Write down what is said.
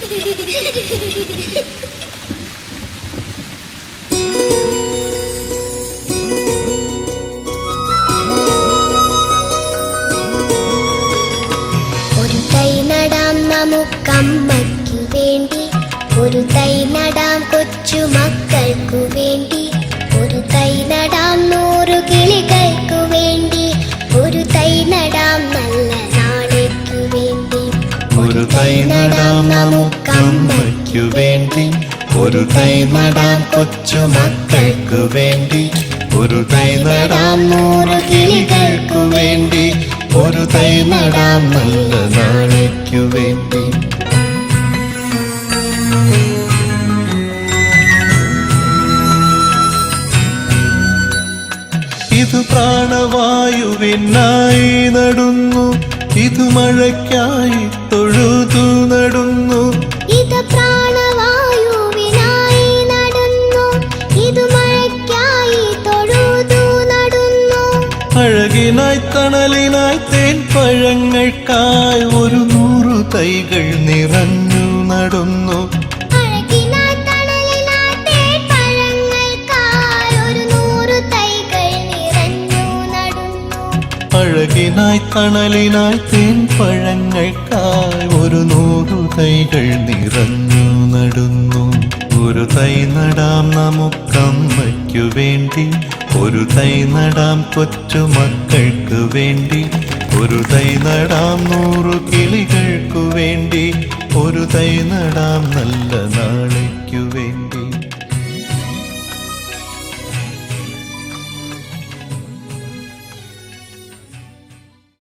ഒരു തൈ നടാം നമുക്കമ്മയ്ക്കു വേണ്ടി, ഒരു തൈ നടാം കൊച്ചു മക്കൾക്കു വേണ്ടി, ഒരു തൈ നടാം 100 കിളികൾക്കു വേണ്ടി, ഒരു തൈ നടാം നല്ല നാളേക്കു വേണ്ടി. ഒരു തൈ നടാം നമുക്കമ്മയ്ക്കു വേണ്ടി, ഒരു തൈ നടാം കൊച്ചു മക്കൾക്കു വേണ്ടി, ഒരു തൈ നടാം 100 കിളികൾക്കു വേണ്ടി, ഒരു തൈ നടാം നല്ല നാളേക്കു വേണ്ടി. ഇത് പ്രാണവായുവിനായി നടുന്നു, ഇത് മഴയ്ക്കായി തൊഴുതു നടുന്നു. ഇത് പ്രാണവായുവിനായി നടുന്നു, ഇത് മഴയ്ക്കായി തൊഴുതു നടുന്നു. അഴകിനായി തണലിനായി തേൻ പഴങ്ങൾക്കായി 100 തൈകൾ നിറഞ്ഞു നടുന്നു. അഴകിനായി തണലിനായി തേൻ പഴങ്ങൾക്കായി 100 തൈകൾ നിറഞ്ഞു നടുന്നു. അഴകിനായി തണലിനായി തേൻ പഴങ്ങൾക്കായി 100 തൈകൾ നിറഞ്ഞു നടുന്നു. ഒരു തൈ നടാം നമുക്കമ്മയ്ക്കു വേണ്ടി, ഒരു തൈ നടാം കൊച്ചു മക്കൾക്കു വേണ്ടി, ഒരു തൈ നടാം 100 കിളികൾക്കു വേണ്ടി, ഒരു തൈ നടാം നല്ല നാളേക്കു വേണ്ടി.